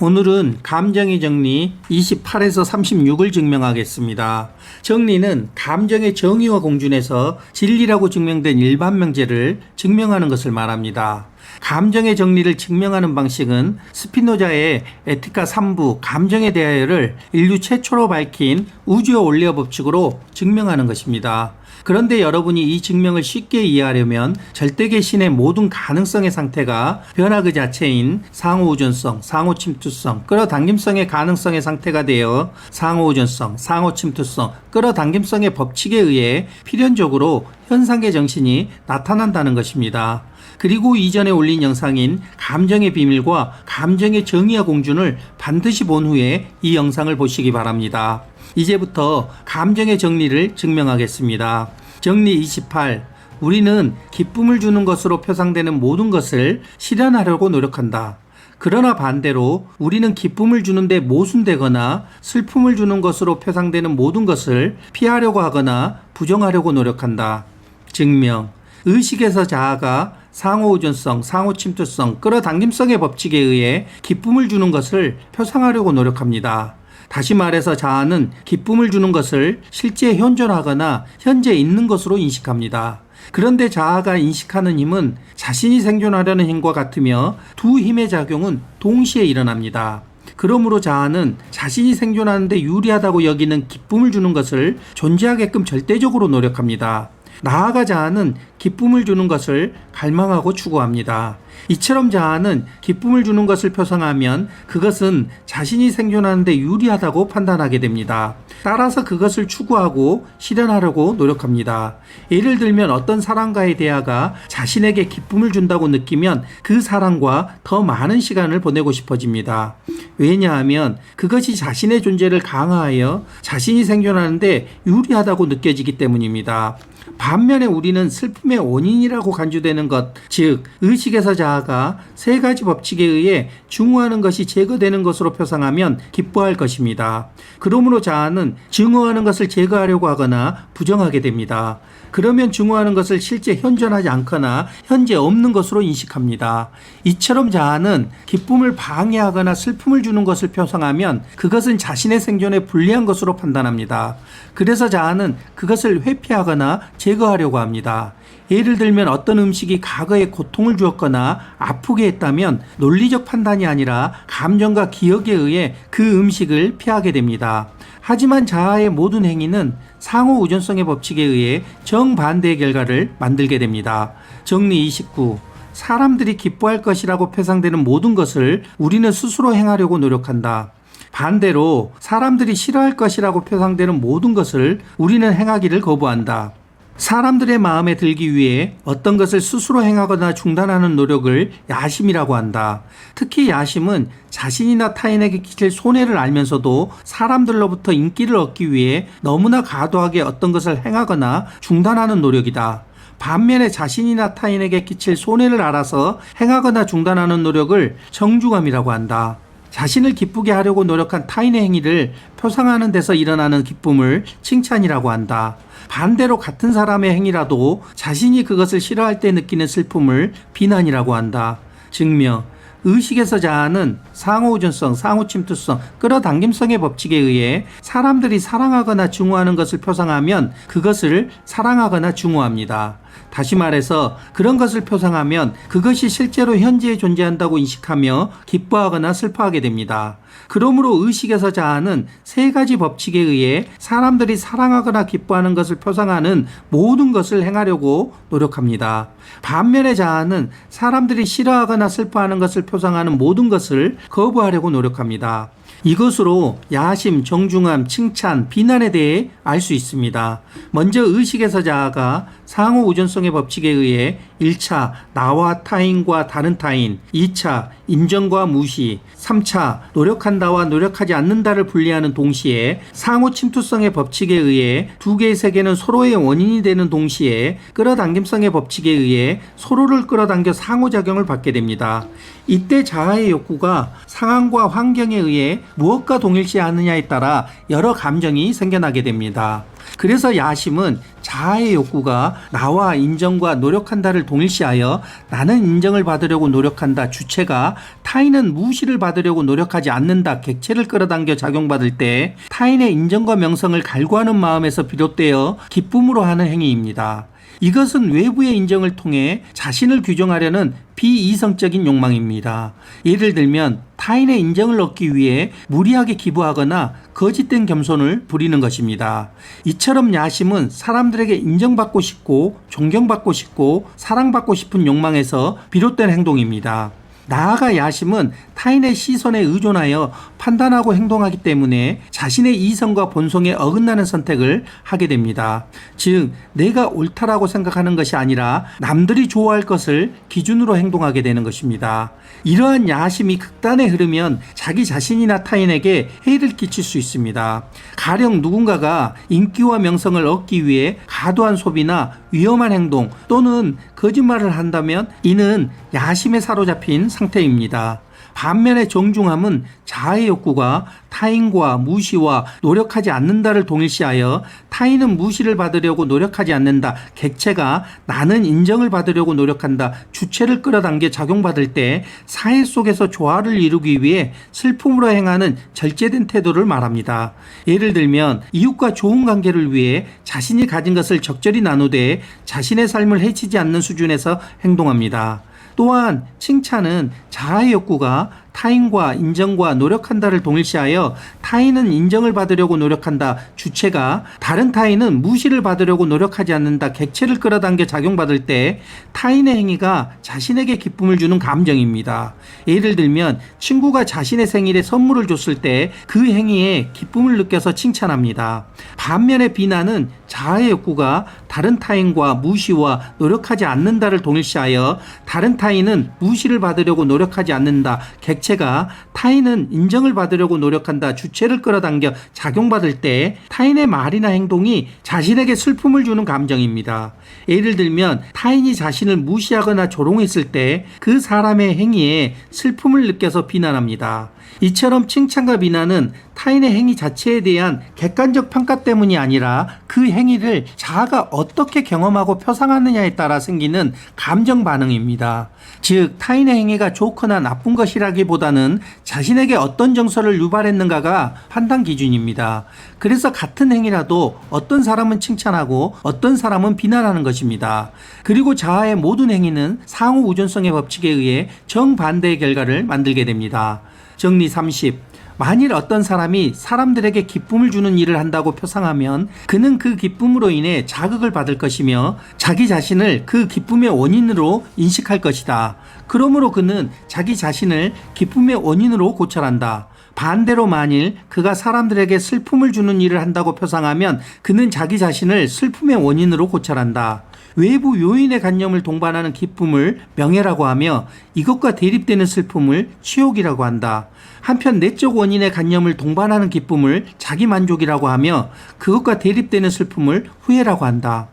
오늘은 감정의 정리 28에서 36을 증명하겠습니다. 정리는 감정의 정의와 공준에서 진리라고 증명된 일반 명제를 증명하는 것을 말합니다. 감정의 정리를 증명하는 방식은 스피노자의 에티카 3부 감정에 대하여를 인류 최초로 밝힌 우주의 원리와 법칙으로 증명하는 것입니다. 그런데 여러분이 이 증명을 쉽게 이해하려면 절대계신의 모든 가능성의 상태가 변화 그 자체인 상호우전성, 상호침투성, 끌어당김성의 가능성의 상태가 되어 상호우전성, 상호침투성, 끌어당김성의 법칙에 의해 필연적으로 현상계 정신이 나타난다는 것입니다. 그리고 이전에 올린 영상인 감정의 비밀과 감정의 정의와 공준을 반드시 본 후에 이 영상을 보시기 바랍니다. 이제부터 감정의 정리를 증명하겠습니다. 정리 28. 우리는 기쁨을 주는 것으로 표상되는 모든 것을 실현하려고 노력한다. 그러나 반대로 우리는 기쁨을 주는데 모순되거나 슬픔을 주는 것으로 표상되는 모든 것을 피하려고 하거나 부정하려고 노력한다. 증명. 의식에서 자아가 상호우전성, 상호침투성, 끌어당김성의 법칙에 의해 기쁨을 주는 것을 표상하려고 노력합니다. 다시 말해서 자아는 기쁨을 주는 것을 실제 현존하거나 현재 있는 것으로 인식합니다. 그런데 자아가 인식하는 힘은 자신이 생존하려는 힘과 같으며 두 힘의 작용은 동시에 일어납니다. 그러므로 자아는 자신이 생존하는데 유리하다고 여기는 기쁨을 주는 것을 존재하게끔 절대적으로 노력합니다. 나아가 자아는 기쁨을 주는 것을 갈망하고 추구합니다. 이처럼 자아는 기쁨을 주는 것을 표상하면 그것은 자신이 생존하는데 유리하다고 판단하게 됩니다. 따라서 그것을 추구하고 실현하려고 노력합니다. 예를 들면 어떤 사람과의 대화가 자신에게 기쁨을 준다고 느끼면 그 사람과 더 많은 시간을 보내고 싶어집니다. 왜냐하면 그것이 자신의 존재를 강화하여 자신이 생존하는데 유리하다고 느껴지기 때문입니다. 반면에 우리는 슬픔의 원인이라고 간주되는 것, 즉 의식에서 자아가 세 가지 법칙에 의해 증오하는 것이 제거되는 것으로 표상하면 기뻐할 것입니다. 그러므로 자아는 증오하는 것을 제거하려고 하거나 부정하게 됩니다. 그러면 증오하는 것을 실제 현존하지 않거나 현재 없는 것으로 인식합니다. 이처럼 자아는 기쁨을 방해하거나 슬픔을 주는 것을 표상하면 그것은 자신의 생존에 불리한 것으로 판단합니다. 그래서 자아는 그것을 회피하거나 제거하려고 합니다. 예를 들면 어떤 음식이 과거에 고통을 주었거나 아프게 했다면 논리적 판단이 아니라 감정과 기억에 의해 그 음식을 피하게 됩니다. 하지만 자아의 모든 행위는 상호 우전성의 법칙에 의해 정반대의 결과를 만들게 됩니다. 정리 29. 사람들이 기뻐할 것이라고 표상되는 모든 것을 우리는 스스로 행하려고 노력한다. 반대로 사람들이 싫어할 것이라고 표상되는 모든 것을 우리는 행하기를 거부한다. 사람들의 마음에 들기 위해 어떤 것을 스스로 행하거나 중단하는 노력을 야심이라고 한다. 특히 야심은 자신이나 타인에게 끼칠 손해를 알면서도 사람들로부터 인기를 얻기 위해 너무나 과도하게 어떤 것을 행하거나 중단하는 노력이다. 반면에 자신이나 타인에게 끼칠 손해를 알아서 행하거나 중단하는 노력을 정중함이라고 한다. 자신을 기쁘게 하려고 노력한 타인의 행위를 표상하는 데서 일어나는 기쁨을 칭찬이라고 한다. 반대로 같은 사람의 행위라도 자신이 그것을 싫어할 때 느끼는 슬픔을 비난이라고 한다. 증명. 의식에서 자아는 상호우전성, 상호침투성, 끌어당김성의 법칙에 의해 사람들이 사랑하거나 증오하는 것을 표상하면 그것을 사랑하거나 증오합니다. 다시 말해서 그런 것을 표상하면 그것이 실제로 현재에 존재한다고 인식하며 기뻐하거나 슬퍼하게 됩니다. 그러므로 의식에서 자아는 세 가지 법칙에 의해 사람들이 사랑하거나 기뻐하는 것을 표상하는 모든 것을 행하려고 노력합니다. 반면에 자아는 사람들이 싫어하거나 슬퍼하는 것을 표상하는 모든 것을 거부하려고 노력합니다. 이것으로 야심, 정중함, 칭찬, 비난에 대해 알 수 있습니다. 먼저 의식에서 자아가 상호 우전성의 법칙에 의해 1차 나와 타인과 다른 타인, 2차 인정과 무시, 3차 노력한다와 노력하지 않는다를 분리하는 동시에 상호 침투성의 법칙에 의해 두 개의 세계는 서로의 원인이 되는 동시에 끌어당김성의 법칙에 의해 서로를 끌어당겨 상호작용을 받게 됩니다. 이때 자아의 욕구가 상황과 환경에 의해 무엇과 동일시하느냐에 따라 여러 감정이 생겨나게 됩니다. 그래서 야심은 자아의 욕구가 나와 인정과 노력한다를 동일시하여 나는 인정을 받으려고 노력한다 주체가 타인은 무시를 받으려고 노력하지 않는다 객체를 끌어당겨 작용받을 때 타인의 인정과 명성을 갈구하는 마음에서 비롯되어 기쁨으로 하는 행위입니다. 이것은 외부의 인정을 통해 자신을 규정하려는 비이성적인 욕망입니다. 예를 들면 타인의 인정을 얻기 위해 무리하게 기부하거나 거짓된 겸손을 부리는 것입니다. 이처럼 야심은 사람들에게 인정받고 싶고 존경받고 싶고 사랑받고 싶은 욕망에서 비롯된 행동입니다. 나아가 야심은 타인의 시선에 의존하여 판단하고 행동하기 때문에 자신의 이성과 본성에 어긋나는 선택을 하게 됩니다. 즉 내가 옳다라고 생각하는 것이 아니라 남들이 좋아할 것을 기준으로 행동하게 되는 것입니다. 이러한 야심이 극단에 흐르면 자기 자신이나 타인에게 해를 끼칠 수 있습니다. 가령 누군가가 인기와 명성을 얻기 위해 과도한 소비나 위험한 행동 또는 거짓말을 한다면 이는 야심에 사로잡힌 상태입니다. 반면에 정중함은 자아의 욕구가 타인과 무시와 노력하지 않는다를 동일시하여 타인은 무시를 받으려고 노력하지 않는다 객체가 나는 인정을 받으려고 노력한다 주체를 끌어당겨 작용받을 때 사회 속에서 조화를 이루기 위해 슬픔으로 행하는 절제된 태도를 말합니다. 예를 들면 이웃과 좋은 관계를 위해 자신이 가진 것을 적절히 나누되 자신의 삶을 해치지 않는 수준에서 행동합니다. 또한 칭찬은 자아의 욕구가 타인과 인정과 노력한다를 동일시하여 타인은 인정을 받으려고 노력한다 주체가 다른 타인은 무시를 받으려고 노력하지 않는다 객체를 끌어당겨 작용받을 때 타인의 행위가 자신에게 기쁨을 주는 감정입니다. 예를 들면 친구가 자신의 생일에 선물을 줬을 때 그 행위에 기쁨을 느껴서 칭찬합니다. 반면에 비난은 자아의 욕구가 다른 타인과 무시와 노력하지 않는다를 동일시하여 다른 타인은 무시를 받으려고 노력하지 않는다 객체가 타인은 인정을 받으려고 노력한다 주체를 끌어당겨 작용받을 때 타인의 말이나 행동이 자신에게 슬픔을 주는 감정입니다. 예를 들면 타인이 자신을 무시하거나 조롱했을 때 그 사람의 행위에 슬픔을 느껴서 비난합니다. 이처럼 칭찬과 비난은 타인의 행위 자체에 대한 객관적 평가 때문이 아니라 그 행위를 자아가 어떻게 경험하고 표상하느냐에 따라 생기는 감정 반응입니다. 즉 타인의 행위가 좋거나 나쁜 것이라기보다는 자신에게 어떤 정서를 유발했는가가 판단 기준입니다. 그래서 같은 행위라도 어떤 사람은 칭찬하고 어떤 사람은 비난하는 것입니다. 그리고 자아의 모든 행위는 상호 우존성의 법칙에 의해 정반대의 결과를 만들게 됩니다. 정리 30. 만일 어떤 사람이 사람들에게 기쁨을 주는 일을 한다고 표상하면 그는 그 기쁨으로 인해 자극을 받을 것이며 자기 자신을 그 기쁨의 원인으로 인식할 것이다. 그러므로 그는 자기 자신을 기쁨의 원인으로 고찰한다. 반대로 만일 그가 사람들에게 슬픔을 주는 일을 한다고 표상하면 그는 자기 자신을 슬픔의 원인으로 고찰한다. 외부 요인의 관념을 동반하는 기쁨을 명예라고 하며 이것과 대립되는 슬픔을 치욕이라고 한다. 한편 내적 원인의 관념을 동반하는 기쁨을 자기만족이라고 하며 그것과 대립되는 슬픔을 후회라고 한다.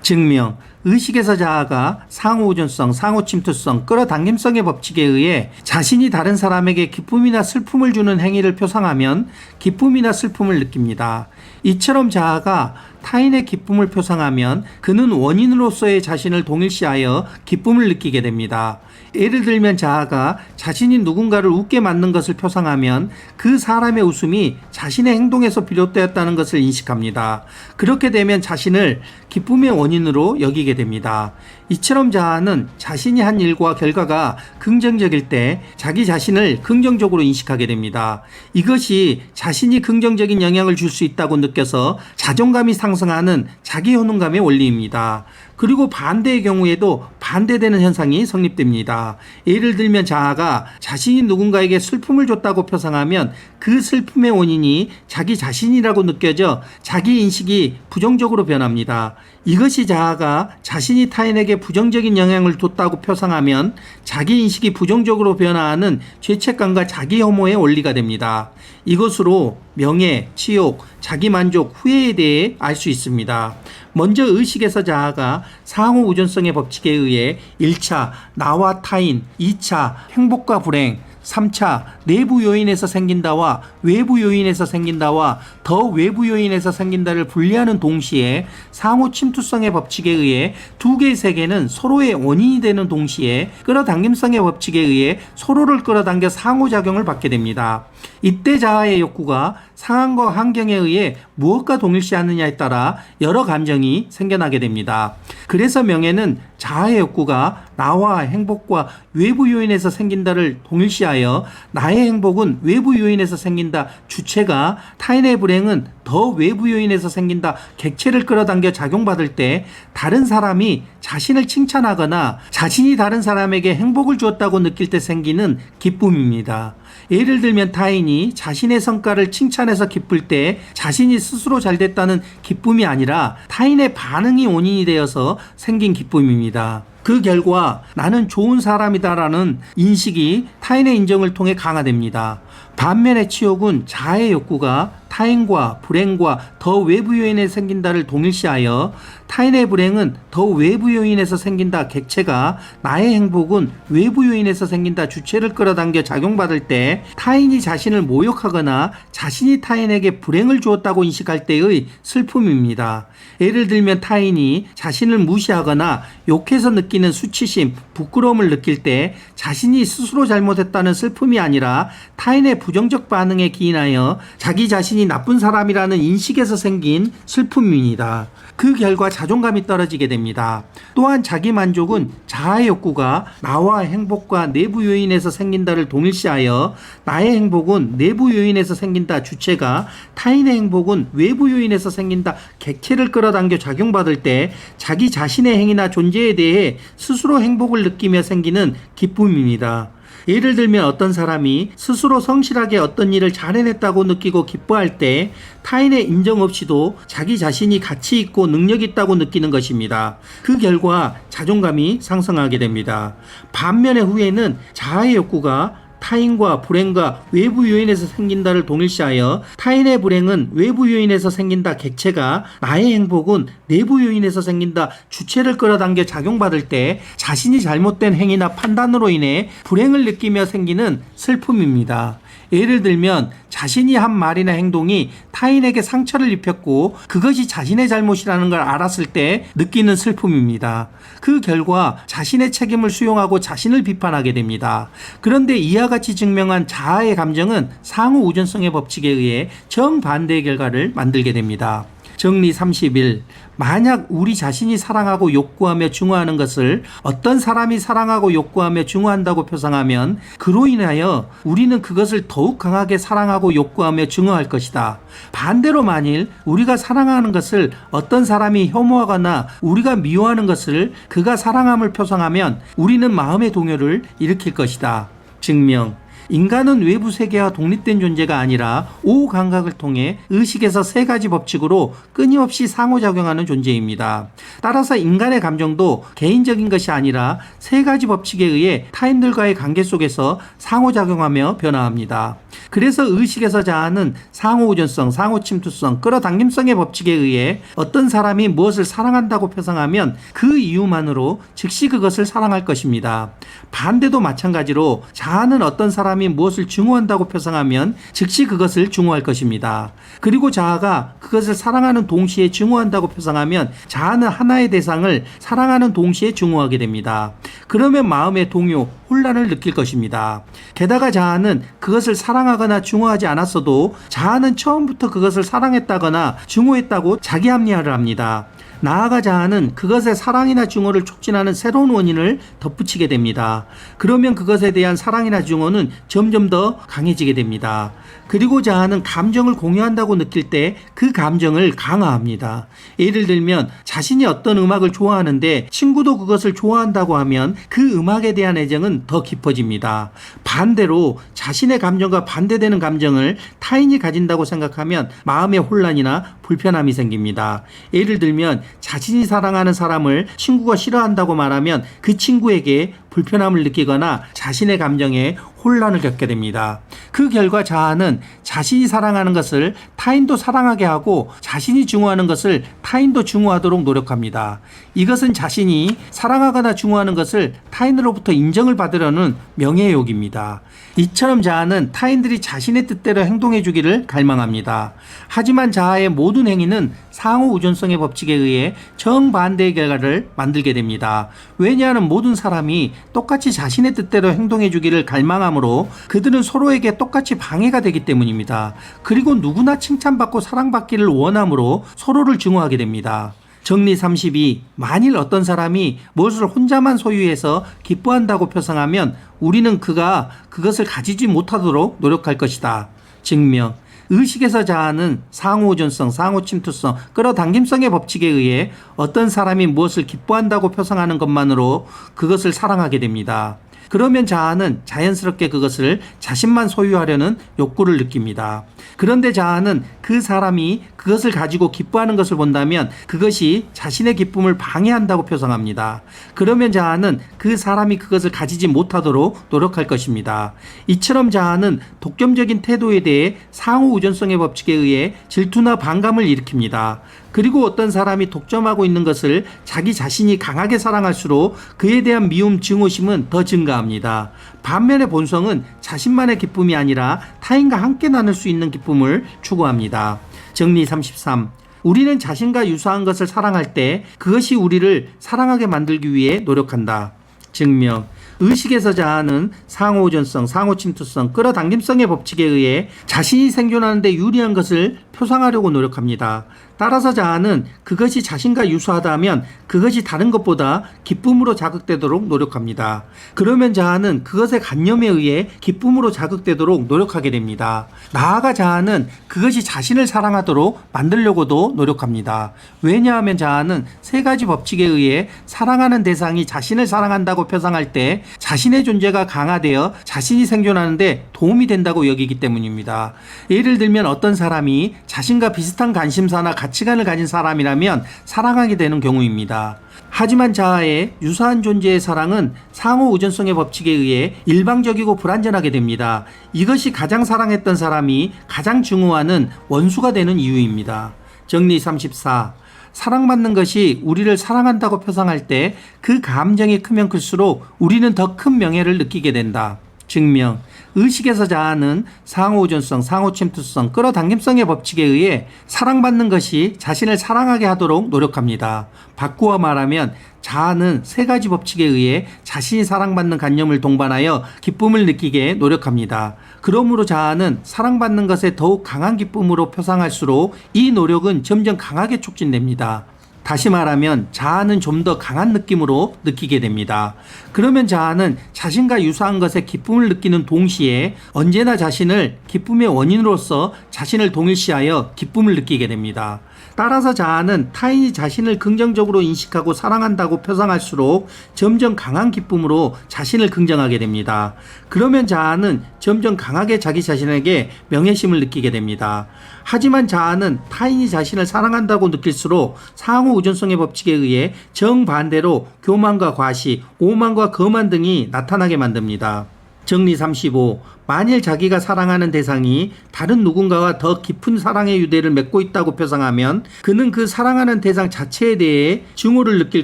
증명, 의식에서 자아가 상호우존성, 상호침투성, 끌어당김성의 법칙에 의해 자신이 다른 사람에게 기쁨이나 슬픔을 주는 행위를 표상하면 기쁨이나 슬픔을 느낍니다. 이처럼 자아가 타인의 기쁨을 표상하면 그는 원인으로서의 자신을 동일시하여 기쁨을 느끼게 됩니다. 예를 들면 자아가 자신이 누군가를 웃게 만든 것을 표상하면 그 사람의 웃음이 자신의 행동에서 비롯되었다는 것을 인식합니다. 그렇게 되면 자신을 기쁨의 원인으로 여기게 됩니다. 이처럼 자아는 자신이 한 일과 결과가 긍정적일 때 자기 자신을 긍정적으로 인식하게 됩니다. 이것이 자신이 긍정적인 영향을 줄 수 있다고 느껴서 자존감이 상승하는 자기 효능감의 원리입니다. 그리고 반대의 경우에도 반대되는 현상이 성립됩니다. 예를 들면 자아가 자신이 누군가에게 슬픔을 줬다고 표상하면 그 슬픔의 원인이 자기 자신이라고 느껴져 자기 인식이 부정적으로 변합니다. 이것이 자아가 자신이 타인에게 부정적인 영향을 줬다고 표상하면 자기 인식이 부정적으로 변화하는 죄책감과 자기 혐오의 원리가 됩니다. 이것으로 명예, 치욕, 자기만족, 후회에 대해 알 수 있습니다. 먼저 의식에서 자아가 상호 우존성의 법칙에 의해 1차 나와 타인, 2차 행복과 불행, 3차 내부 요인에서 생긴다와 외부 요인에서 생긴다와 더 외부 요인에서 생긴다를 분리하는 동시에 상호 침투성의 법칙에 의해 두 개의 세계는 서로의 원인이 되는 동시에 끌어당김성의 법칙에 의해 서로를 끌어당겨 상호작용을 받게 됩니다. 이때 자아의 욕구가 상황과 환경에 의해 무엇과 동일시하느냐에 따라 여러 감정이 생겨나게 됩니다. 그래서 명예는 자아의 욕구가 나와 행복과 외부 요인에서 생긴다를 동일시하여 나의 행복은 외부 요인에서 생긴다 주체가 타인의 불행은 더 외부 요인에서 생긴다 객체를 끌어당겨 작용받을 때 다른 사람이 자신을 칭찬하거나 자신이 다른 사람에게 행복을 주었다고 느낄 때 생기는 기쁨입니다. 예를 들면 타인이 자신의 성과를 칭찬해서 기쁠 때 자신이 스스로 잘됐다는 기쁨이 아니라 타인의 반응이 원인이 되어서 생긴 기쁨입니다. 그 결과 나는 좋은 사람이다라는 인식이 타인의 인정을 통해 강화됩니다. 반면에 치욕은 자아의 욕구가 타인과 불행과 더 외부 요인에 생긴다를 동일시하여 타인의 불행은 더 외부 요인에서 생긴다 객체가 나의 행복은 외부 요인에서 생긴다 주체를 끌어당겨 작용받을 때 타인이 자신을 모욕하거나 자신이 타인에게 불행을 주었다고 인식할 때의 슬픔입니다. 예를 들면 타인이 자신을 무시하거나 욕해서 느끼는 수치심, 부끄러움을 느낄 때 자신이 스스로 잘못했다는 슬픔이 아니라 타인의 부정적 반응에 기인하여 자기 자신이 나쁜 사람이라는 인식에서 생긴 슬픔입니다. 그 결과 자존감이 떨어지게 됩니다. 또한 자기 만족은 자아의 욕구가 나와 행복과 내부 요인에서 생긴다를 동일시하여 나의 행복은 내부 요인에서 생긴다 주체가 타인의 행복은 외부 요인에서 생긴다 객체를 끌어당겨 작용받을 때 자기 자신의 행위나 존재에 대해 스스로 행복을 느끼며 생기는 기쁨입니다. 예를 들면 어떤 사람이 스스로 성실하게 어떤 일을 잘 해냈다고 느끼고 기뻐할 때 타인의 인정 없이도 자기 자신이 가치 있고 능력 있다고 느끼는 것입니다. 그 결과 자존감이 상승하게 됩니다. 반면에 후회는 자아의 욕구가 타인과 불행과 외부 요인에서 생긴다를 동일시하여 타인의 불행은 외부 요인에서 생긴다 객체가 나의 행복은 내부 요인에서 생긴다 주체를 끌어당겨 작용받을 때 자신이 잘못된 행위나 판단으로 인해 불행을 느끼며 생기는 슬픔입니다. 예를 들면 자신이 한 말이나 행동이 타인에게 상처를 입혔고 그것이 자신의 잘못이라는 걸 알았을 때 느끼는 슬픔입니다. 그 결과 자신의 책임을 수용하고 자신을 비판하게 됩니다. 그런데 이와 같이 증명한 자아의 감정은 상호 우전성의 법칙에 의해 정반대의 결과를 만들게 됩니다. 정리 31. 만약 우리 자신이 사랑하고 욕구하며 증오하는 것을 어떤 사람이 사랑하고 욕구하며 증오한다고 표상하면 그로 인하여 우리는 그것을 더욱 강하게 사랑하고 욕구하며 증오할 것이다. 반대로 만일 우리가 사랑하는 것을 어떤 사람이 혐오하거나 우리가 미워하는 것을 그가 사랑함을 표상하면 우리는 마음의 동요를 일으킬 것이다. 증명. 인간은 외부 세계와 독립된 존재가 아니라 오후 감각을 통해 의식에서 세 가지 법칙으로 끊임없이 상호작용하는 존재입니다. 따라서 인간의 감정도 개인적인 것이 아니라 세 가지 법칙에 의해 타인들과의 관계 속에서 상호작용하며 변화합니다. 그래서 의식에서 자아는 상호우전성, 상호침투성, 끌어당김성의 법칙에 의해 어떤 사람이 무엇을 사랑한다고 표상하면 그 이유만으로 즉시 그것을 사랑할 것입니다. 반대도 마찬가지로 자아는 어떤 사람이 무엇을 증오한다고 표상하면 즉시 그것을 증오할 것입니다. 그리고 자아가 그것을 사랑하는 동시에 증오한다고 표상하면 자아는 하나의 대상을 사랑하는 동시에 증오하게 됩니다. 그러면 마음의 동요, 혼란을 느낄 것입니다. 게다가 자아는 그것을 사랑하거나 증오하지 않았어도 자아는 처음부터 그것을 사랑했다거나 증오했다고 자기 합리화를 합니다. 나아가 자아는 그것의 사랑이나 증오를 촉진하는 새로운 원인을 덧붙이게 됩니다. 그러면 그것에 대한 사랑이나 증오는 점점 더 강해지게 됩니다. 그리고 자아는 감정을 공유한다고 느낄 때 그 감정을 강화합니다. 예를 들면 자신이 어떤 음악을 좋아하는데 친구도 그것을 좋아한다고 하면 그 음악에 대한 애정은 더 깊어집니다. 반대로 자신의 감정과 반대되는 감정을 타인이 가진다고 생각하면 마음의 혼란이나 불편함이 생깁니다. 예를 들면 자신이 사랑하는 사람을 친구가 싫어한다고 말하면 그 친구에게 불편함을 느끼거나 자신의 감정에 혼란을 겪게 됩니다. 그 결과 자아는 자신이 사랑하는 것을 타인도 사랑하게 하고 자신이 증오하는 것을 타인도 증오하도록 노력합니다. 이것은 자신이 사랑하거나 증오하는 것을 타인으로부터 인정을 받으려는 명예의 욕입니다. 이처럼 자아는 타인들이 자신의 뜻대로 행동해 주기를 갈망합니다. 하지만 자아의 모든 행위는 상호 우존성의 법칙에 의해 정반대의 결과를 만들게 됩니다. 왜냐하면 모든 사람이 똑같이 자신의 뜻대로 행동해 주기를 갈망하므로 그들은 서로에게 똑같이 방해가 되기 때문입니다. 그리고 누구나 칭찬받고 사랑받기를 원하므로 서로를 증오하게 됩니다. 정리 32. 만일 어떤 사람이 무엇을 혼자만 소유해서 기뻐한다고 표상하면 우리는 그가 그것을 가지지 못하도록 노력할 것이다. 증명. 의식에서 자아는 상호우존성, 상호침투성, 끌어당김성의 법칙에 의해 어떤 사람이 무엇을 기뻐한다고 표상하는 것만으로 그것을 사랑하게 됩니다. 그러면 자아는 자연스럽게 그것을 자신만 소유하려는 욕구를 느낍니다. 그런데 자아는 그 사람이 그것을 가지고 기뻐하는 것을 본다면 그것이 자신의 기쁨을 방해한다고 표상합니다. 그러면 자아는 그 사람이 그것을 가지지 못하도록 노력할 것입니다. 이처럼 자아는 독점적인 태도에 대해 상호 우존성의 법칙에 의해 질투나 반감을 일으킵니다. 그리고 어떤 사람이 독점하고 있는 것을 자기 자신이 강하게 사랑할수록 그에 대한 미움, 증오심은 더 증가합니다. 반면에 본성은 자신만의 기쁨이 아니라 타인과 함께 나눌 수 있는 기쁨을 추구합니다. 정리 33. 우리는 자신과 유사한 것을 사랑할 때 그것이 우리를 사랑하게 만들기 위해 노력한다. 증명. 의식에서 자아는 상호우존성, 상호침투성, 끌어당김성의 법칙에 의해 자신이 생존하는 데 유리한 것을 표상하려고 노력합니다. 따라서 자아는 그것이 자신과 유사하다면 그것이 다른 것보다 기쁨으로 자극되도록 노력합니다. 그러면 자아는 그것의 관념에 의해 기쁨으로 자극되도록 노력하게 됩니다. 나아가 자아는 그것이 자신을 사랑하도록 만들려고도 노력합니다. 왜냐하면 자아는 세 가지 법칙에 의해 사랑하는 대상이 자신을 사랑한다고 표상할 때 자신의 존재가 강화되어 자신이 생존하는 데 도움이 된다고 여기기 때문입니다. 예를 들면 어떤 사람이 자신과 비슷한 관심사나 가치관을 가진 사람이라면 사랑하게 되는 경우입니다. 하지만 자아의 유사한 존재의 사랑은 상호 우존성의 법칙에 의해 일방적이고 불완전하게 됩니다. 이것이 가장 사랑했던 사람이 가장 증오하는 원수가 되는 이유입니다. 정리 34. 사랑받는 것이 우리를 사랑한다고 표상할 때 그 감정이 크면 클수록 우리는 더 큰 명예를 느끼게 된다. 증명. 의식에서 자아는 상호우존성, 상호침투성, 끌어당김성의 법칙에 의해 사랑받는 것이 자신을 사랑하게 하도록 노력합니다. 바꾸어 말하면 자아는 세 가지 법칙에 의해 자신이 사랑받는 관념을 동반하여 기쁨을 느끼게 노력합니다. 그러므로 자아는 사랑받는 것에 더욱 강한 기쁨으로 표상할수록 이 노력은 점점 강하게 촉진됩니다. 다시 말하면 자아는 좀 더 강한 느낌으로 느끼게 됩니다. 그러면 자아는 자신과 유사한 것에 기쁨을 느끼는 동시에 언제나 자신을 기쁨의 원인으로서 자신을 동일시하여 기쁨을 느끼게 됩니다. 따라서 자아는 타인이 자신을 긍정적으로 인식하고 사랑한다고 표상할수록 점점 강한 기쁨으로 자신을 긍정하게 됩니다. 그러면 자아는 점점 강하게 자기 자신에게 명예심을 느끼게 됩니다. 하지만 자아는 타인이 자신을 사랑한다고 느낄수록 상호 우존성의 법칙에 의해 정반대로 교만과 과시, 오만과 거만 등이 나타나게 만듭니다. 정리 35. 만일 자기가 사랑하는 대상이 다른 누군가와 더 깊은 사랑의 유대를 맺고 있다고 표상하면 그는 그 사랑하는 대상 자체에 대해 증오를 느낄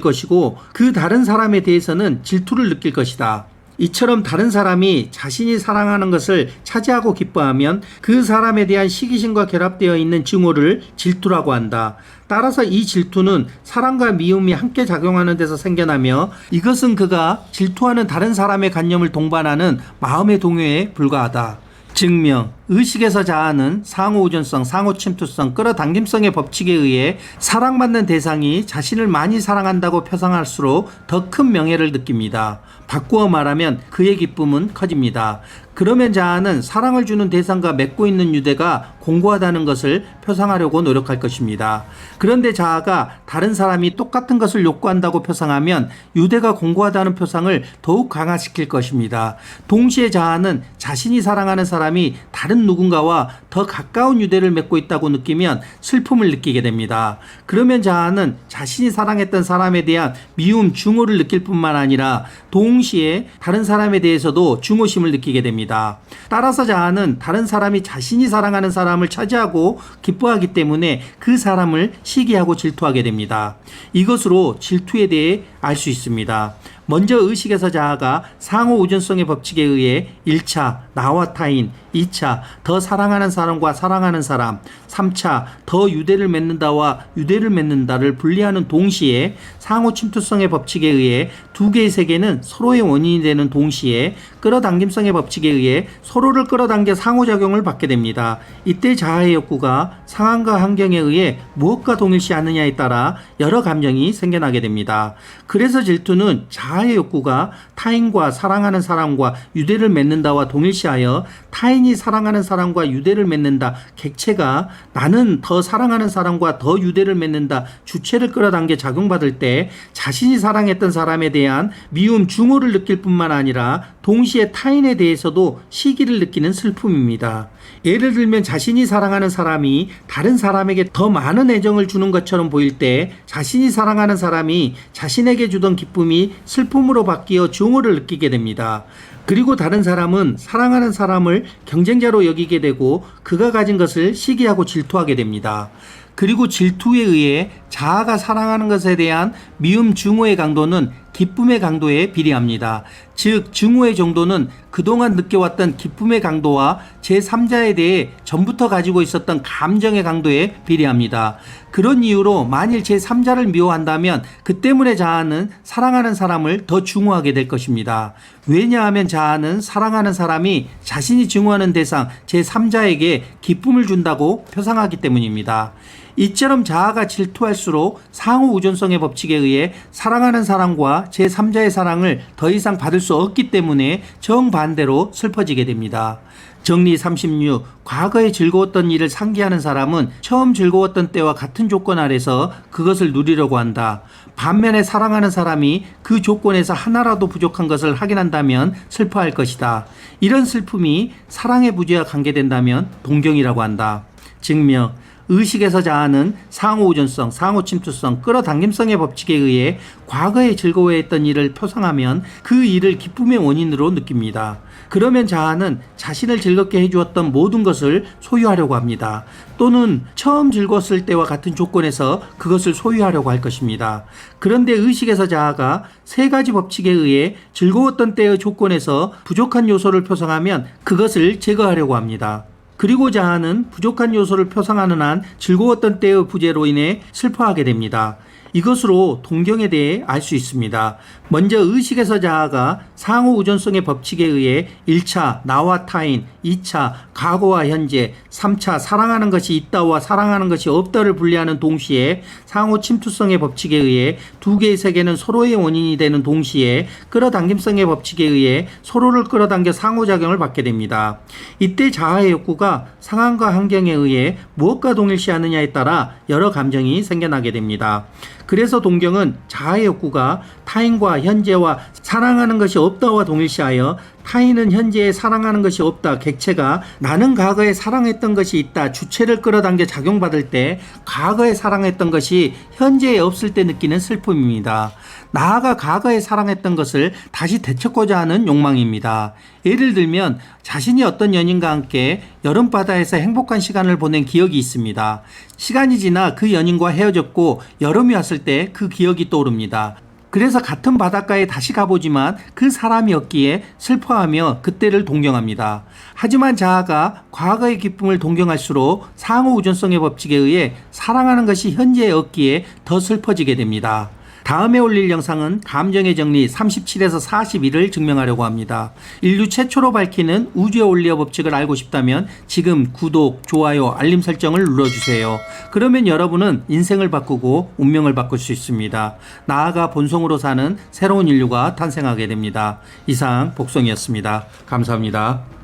것이고 그 다른 사람에 대해서는 질투를 느낄 것이다. 이처럼 다른 사람이 자신이 사랑하는 것을 차지하고 기뻐하면 그 사람에 대한 시기심과 결합되어 있는 증오를 질투라고 한다. 따라서 이 질투는 사랑과 미움이 함께 작용하는 데서 생겨나며 이것은 그가 질투하는 다른 사람의 관념을 동반하는 마음의 동요에 불과하다. 증명. 의식에서 자아는 상호우존성, 상호침투성, 끌어당김성의 법칙에 의해 사랑받는 대상이 자신을 많이 사랑한다고 표상할수록 더 큰 명예를 느낍니다. 바꾸어 말하면 그의 기쁨은 커집니다. 그러면 자아는 사랑을 주는 대상과 맺고 있는 유대가 공고하다는 것을 표상하려고 노력할 것입니다. 그런데 자아가 다른 사람이 똑같은 것을 욕구한다고 표상하면 유대가 공고하다는 표상을 더욱 강화시킬 것입니다. 동시에 자아는 자신이 사랑하는 사람이 다른 다른 누군가와 더 가까운 유대를 맺고 있다고 느끼면 슬픔을 느끼게 됩니다. 그러면 자아는 자신이 사랑했던 사람에 대한 미움, 증오를 느낄 뿐만 아니라 동시에 다른 사람에 대해서도 증오심을 느끼게 됩니다. 따라서 자아는 다른 사람이 자신이 사랑하는 사람을 차지하고 기뻐하기 때문에 그 사람을 시기하고 질투하게 됩니다. 이것으로 질투에 대해 알 수 있습니다. 먼저 의식에서 자아가 상호 우전성의 법칙에 의해 1차 나와 타인, 2차 더 사랑하는 사람과 사랑하는 사람, 3차 더 유대를 맺는다와 유대를 맺는다를 분리하는 동시에 상호 침투성의 법칙에 의해 두 개의 세계는 서로의 원인이 되는 동시에 끌어당김성의 법칙에 의해 서로를 끌어당겨 상호작용을 받게 됩니다. 이때 자아의 욕구가 상황과 환경에 의해 무엇과 동일시하느냐에 따라 여러 감정이 생겨나게 됩니다. 그래서 질투는 자아의 욕구가 타인과 사랑하는 사람과 유대를 맺는다와 동일시하여 타인이 사랑하는 사람과 유대를 맺는다 객체가 나는 더 사랑하는 사람과 더 유대를 맺는다 주체를 끌어당겨 작용받을 때 자신이 사랑했던 사람에 대한 미움, 증오를 느낄 뿐만 아니라 동시에 타인에 대해서도 시기를 느끼는 슬픔입니다. 예를 들면 자신이 사랑하는 사람이 다른 사람에게 더 많은 애정을 주는 것처럼 보일 때 자신이 사랑하는 사람이 자신에게 주던 기쁨이 슬픔으로 바뀌어 증오를 느끼게 됩니다. 그리고 다른 사람은 사랑하는 사람을 경쟁자로 여기게 되고 그가 가진 것을 시기하고 질투하게 됩니다. 그리고 질투에 의해 자아가 사랑하는 것에 대한 미움, 증오의 강도는 기쁨의 강도에 비례합니다. 즉 증오의 정도는 그동안 느껴왔던 기쁨의 강도와 제3자에 대해 전부터 가지고 있었던 감정의 강도에 비례합니다. 그런 이유로 만일 제3자를 미워한다면 그 때문에 자아는 사랑하는 사람을 더 증오하게 될 것입니다. 왜냐하면 자아는 사랑하는 사람이 자신이 증오하는 대상 제3자에게 기쁨을 준다고 표상하기 때문입니다. 이처럼 자아가 질투할수록 상호 우존성의 법칙에 의해 사랑하는 사람과 제3자의 사랑을 더 이상 받을 수 없기 때문에 정반대로 슬퍼지게 됩니다. 정리 36. 과거에 즐거웠던 일을 상기하는 사람은 처음 즐거웠던 때와 같은 조건 아래서 그것을 누리려고 한다. 반면에 사랑하는 사람이 그 조건에서 하나라도 부족한 것을 확인한다면 슬퍼할 것이다. 이런 슬픔이 사랑의 부재와 관계된다면 동경이라고 한다. 증명. 의식에서 자아는 상호우전성, 상호침투성, 끌어당김성의 법칙에 의해 과거에 즐거워했던 일을 표상하면 그 일을 기쁨의 원인으로 느낍니다. 그러면 자아는 자신을 즐겁게 해주었던 모든 것을 소유하려고 합니다. 또는 처음 즐거웠을 때와 같은 조건에서 그것을 소유하려고 할 것입니다. 그런데 의식에서 자아가 세 가지 법칙에 의해 즐거웠던 때의 조건에서 부족한 요소를 표상하면 그것을 제거하려고 합니다. 그리고 자아는 부족한 요소를 표상하는 한 즐거웠던 때의 부재로 인해 슬퍼하게 됩니다. 이것으로 동경에 대해 알 수 있습니다. 먼저 의식에서 자아가 상호 우전성의 법칙에 의해 1차 나와 타인, 2차 과거와 현재, 3차 사랑하는 것이 있다와 사랑하는 것이 없다를 분리하는 동시에 상호 침투성의 법칙에 의해 두 개의 세계는 서로의 원인이 되는 동시에 끌어당김성의 법칙에 의해 서로를 끌어당겨 상호작용을 받게 됩니다. 이때 자아의 욕구가 상황과 환경에 의해 무엇과 동일시하느냐에 따라 여러 감정이 생겨나게 됩니다. 그래서 동경은 자아의 욕구가 타인과 현재와 사랑하는 것이 없다와 동일시하여 타인은 현재에 사랑하는 것이 없다 객체가 나는 과거에 사랑했던 것이 있다 주체를 끌어당겨 작용받을 때 과거에 사랑했던 것이 현재에 없을 때 느끼는 슬픔입니다. 나아가 과거에 사랑했던 것을 다시 되찾고자 하는 욕망입니다. 예를 들면 자신이 어떤 연인과 함께 여름바다에서 행복한 시간을 보낸 기억이 있습니다. 시간이 지나 그 연인과 헤어졌고 여름이 왔을 때 그 기억이 떠오릅니다. 그래서 같은 바닷가에 다시 가보지만 그 사람이 없기에 슬퍼하며 그때를 동경합니다. 하지만 자아가 과거의 기쁨을 동경할수록 상호 우전성의 법칙에 의해 사랑하는 것이 현재에 없기에 더 슬퍼지게 됩니다. 다음에 올릴 영상은 감정의 정리 37에서 41을 증명하려고 합니다. 인류 최초로 밝히는 우주의 원리와 법칙을 알고 싶다면 지금 구독, 좋아요, 알림 설정을 눌러주세요. 그러면 여러분은 인생을 바꾸고 운명을 바꿀 수 있습니다. 나아가 본성으로 사는 새로운 인류가 탄생하게 됩니다. 이상 복성이었습니다. 감사합니다.